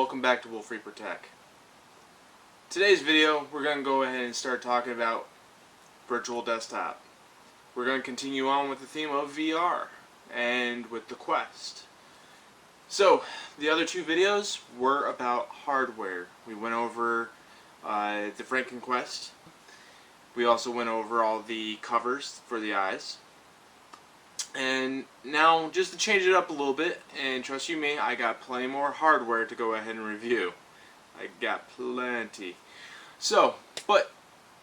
welcome back to Wolfreaper Tech. Today's video, we're going to go ahead and start talking about virtual desktop. We're going to continue on with the theme of VR and with the Quest. So, the other two videos were about hardware. We went over the Franken Quest. We also went over all the covers for the eyes. And now, just to change it up a little bit, and trust you me, I got plenty more hardware to go ahead and review. I got plenty. So, but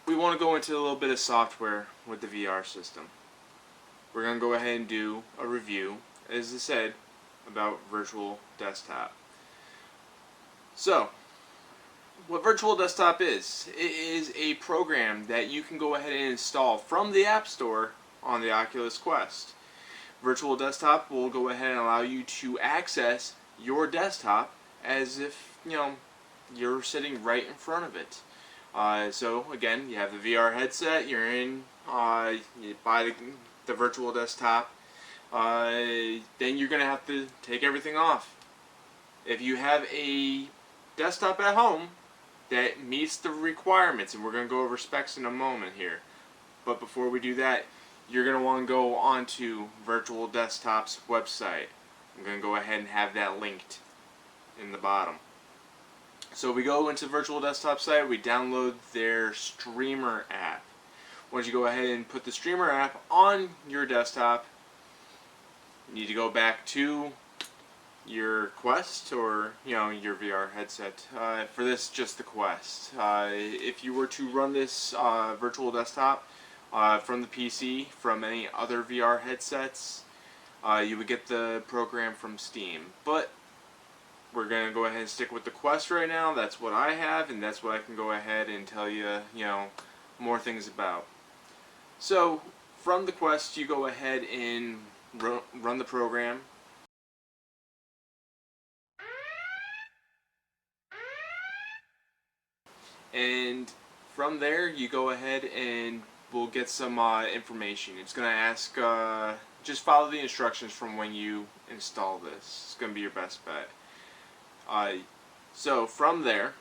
we want to go into a little bit of software with the VR system. We're going to go ahead and do a review, as I said, about virtual desktop. So, what virtual desktop is, it is a program that you can go ahead and install from the App Store on the Oculus Quest. Virtual desktop will go ahead and allow you to access your desktop as if, you're sitting right in front of it. So again, you have the VR headset, you're in, you buy the virtual desktop, then you're going to have to take everything off. If you have a desktop at home that meets the requirements, and we're going to go over specs in a moment here, but before we do that, you're going to want to go onto Virtual Desktop's website. I'm going to go ahead and have that linked in the bottom. So we go into Virtual Desktop site, we download their Streamer app. Once you go ahead and put the Streamer app on your desktop, you need to go back to your Quest or your VR headset. For this, just the Quest. If you were to run this Virtual Desktop from the PC, from any other VR headsets, you would get the program from Steam. But we're going to go ahead and stick with the Quest right now. That's what I have, and that's what I can go ahead and tell you, more things about. So, from the Quest, you go ahead and run the program. And from there, you go ahead and we'll get some information. It's going to ask, just follow the instructions from when you install this. It's going to be your best bet. So from there,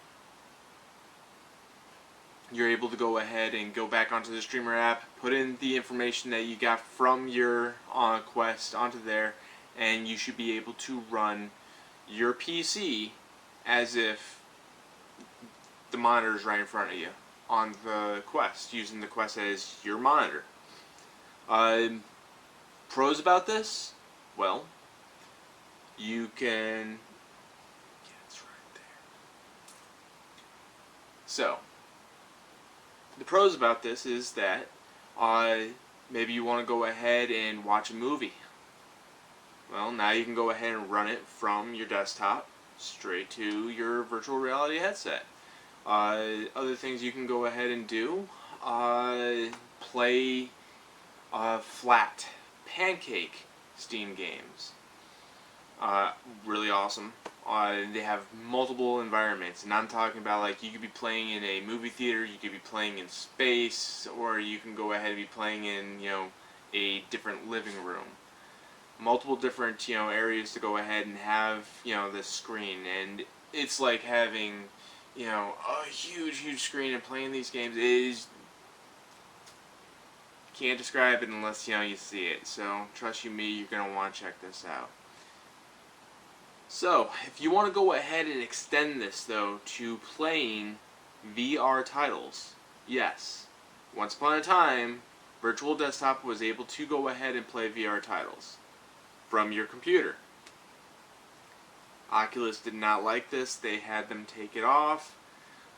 you're able to go ahead and go back onto the Streamer app, put in the information that you got from your Quest onto there, and you should be able to run your PC as if the monitor is right in front of you on the Quest, using the Quest as your monitor. Pros about this? Well, you can... it's right there. So, the pros about this is that maybe you want to go ahead and watch a movie. Well, now you can go ahead and run it from your desktop straight to your virtual reality headset. Other things you can go ahead and do, play flat pancake Steam games. Really awesome. They have multiple environments, and I'm talking about, like, you could be playing in a movie theater, you could be playing in space, or you can go ahead and be playing in, a different living room. Multiple different, areas to go ahead and have, this screen, and it's like having, a huge screen and playing these games is, can't describe it unless, you see it. So, trust you me, you're going to want to check this out. So, if you want to go ahead and extend this, though, to playing VR titles, yes, once upon a time, Virtual Desktop was able to go ahead and play VR titles from your computer. Oculus did not like this. They had them take it off.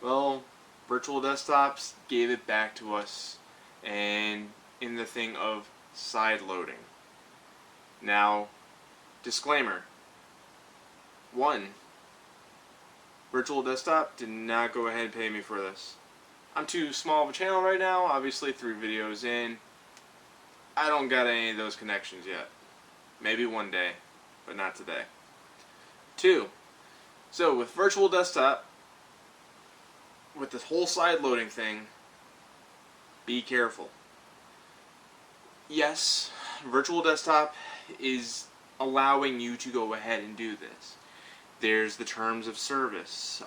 Well, Virtual Desktops gave it back to us, and in the thing of sideloading. Now, disclaimer. 1. Virtual Desktop did not go ahead and pay me for this. I'm too small of a channel right now, obviously 3 videos in. I don't got any of those connections yet. Maybe one day, but not today. 2. So with Virtual Desktop, with this whole side loading thing, be careful. Yes, Virtual Desktop is allowing you to go ahead and do this. There's the terms of service.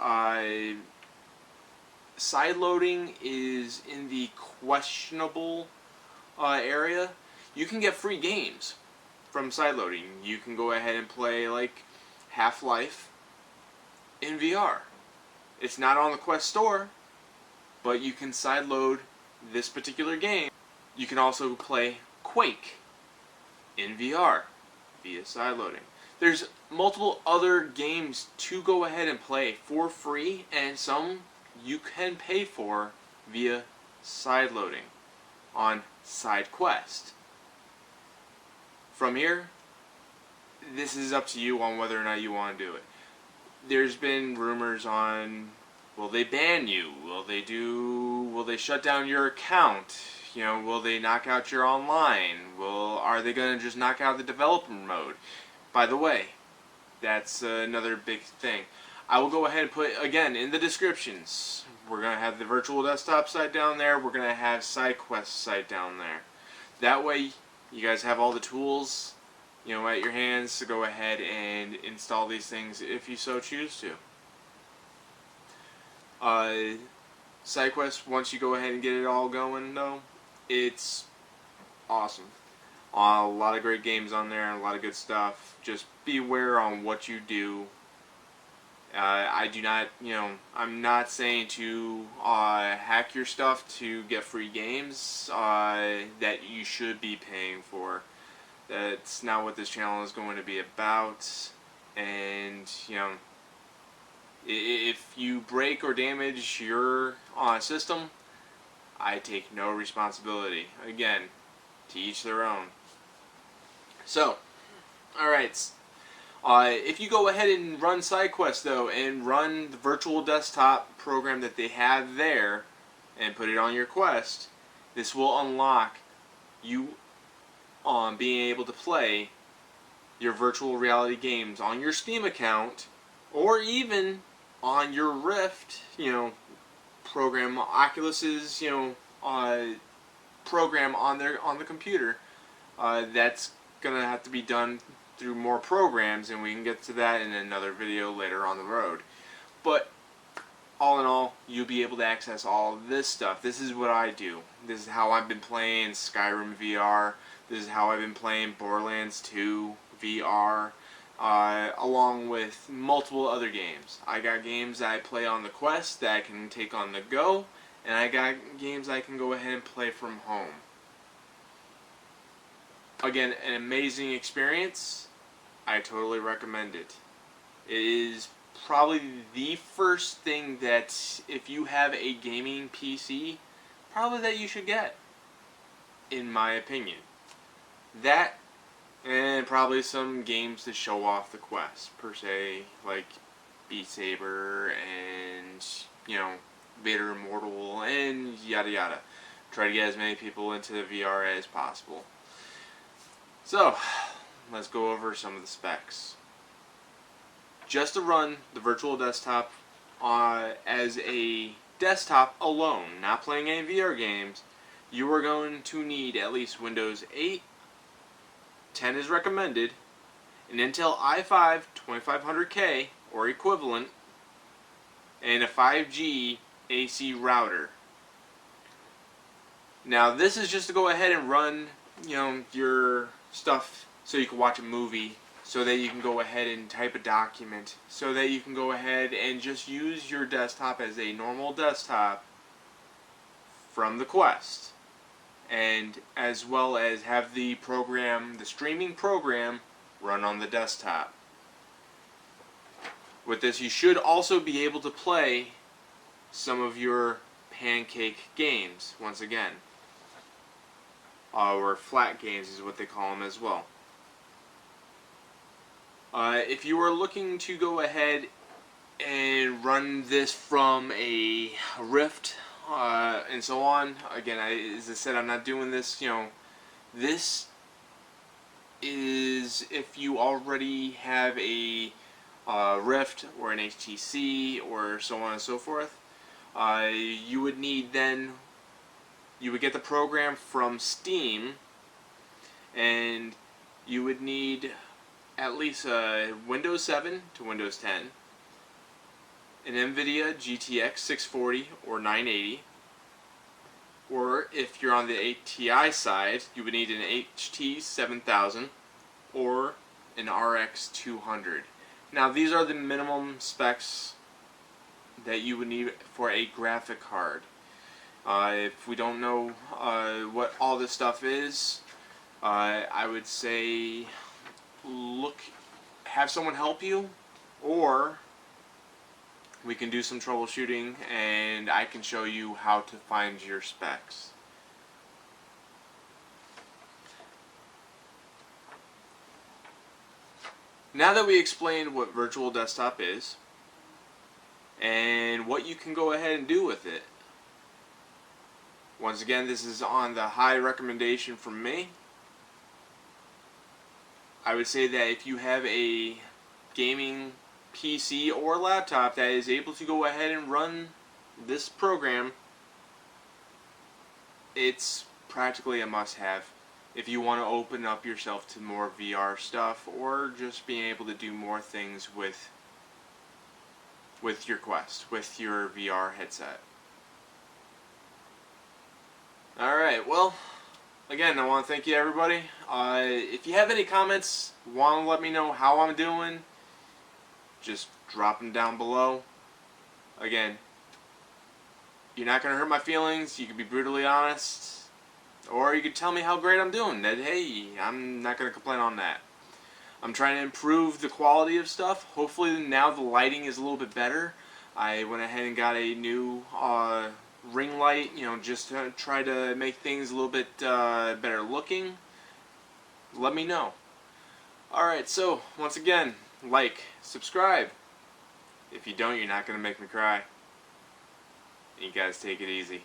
Sideloading is in the questionable area. You can get free games from sideloading. You can go ahead and play like Half-Life in VR. It's not on the Quest store, but you can sideload this particular game. You can also play Quake in VR via sideloading. There's multiple other games to go ahead and play for free, and some you can pay for via sideloading on SideQuest. From here, this is up to you on whether or not you want to do it. There's been rumors on, will they ban you? Will they shut down your account? You know, will they knock out your online? Are they going to just knock out the developer mode? By the way, that's another big thing. I will go ahead and put, again, in the descriptions, we're going to have the virtual desktop site down there. We're going to have SideQuest site down there. That way, you guys have all the tools, you know, at your hands to go ahead and install these things if you so choose to. SideQuest, once you go ahead and get it all going, though, it's awesome. A lot of great games on there, a lot of good stuff. Just beware on what you do. I do not, you know, I'm not saying to hack your stuff to get free games that you should be paying for. That's not what this channel is going to be about. And, you know, if you break or damage your system, I take no responsibility. Again, to each their own. So, alright. If you go ahead and run SideQuest, though, and run the virtual desktop program that they have there, and put it on your Quest, this will unlock you being able to play your virtual reality games on your Steam account, or even on your Rift, you know, program, Oculus's, you know, program on the computer. That's gonna have to be done through more programs, and we can get to that in another video later on the road. But all in all, you'll be able to access all of this stuff. This is what I do. This is how I've been playing Skyrim VR. This is how I've been playing Borderlands 2 VR, along with multiple other games. I got games that I play on the Quest that I can take on the go, and I got games I can go ahead and play from home. Again, an amazing experience. I totally recommend it. It is probably the first thing that, if you have a gaming PC, probably that you should get, in my opinion. That, and probably some games to show off the Quest, per se, like Beat Saber and, you know, Vader Immortal and yada yada. Try to get as many people into the VR as possible. So, let's go over some of the specs. Just to run the virtual desktop as a desktop alone, not playing any VR games, you are going to need at least Windows 8, 10 is recommended, an Intel i5 2500K or equivalent, and a 5G AC router. Now this is just to go ahead and run, you know, your stuff so you can watch a movie, so that you can go ahead and type a document, so that you can go ahead and just use your desktop as a normal desktop from the Quest, and as well as have the program, the streaming program, run on the desktop. With this, you should also be able to play some of your pancake games once again, or flat games is what they call them as well. If you are looking to go ahead and run this from a Rift and so on, again, as I said, I'm not doing this, you know, this is if you already have a Rift or an HTC or so on and so forth. You would need then, you would get the program from Steam, and you would need at least Windows 7 to Windows 10, an NVIDIA GTX 640 or 980, or if you're on the ATI side, you would need an HT 7000 or an RX 200. Now these are the minimum specs that you would need for a graphic card. If we don't know what all this stuff is, I would say have someone help you, or we can do some troubleshooting and I can show you how to find your specs. Now that we explained what virtual desktop is and what you can go ahead and do with it, once again, this is on the high recommendation from me. I would say that if you have a gaming PC or laptop that is able to go ahead and run this program, it's practically a must-have if you want to open up yourself to more VR stuff or just being able to do more things with your Quest, with your VR headset. Alright, well, again, I want to thank you everybody. If you have any comments, want to let me know how I'm doing, just drop them down below. Again, you're not going to hurt my feelings. You can be brutally honest, or you could tell me how great I'm doing. That, hey, I'm not going to complain on that. I'm trying to improve the quality of stuff. Hopefully now the lighting is a little bit better. I went ahead and got a new ring light, just to try to make things a little bit better looking. Let me know. Alright, so once again, like, subscribe. If you don't, you're not going to make me cry. You guys take it easy.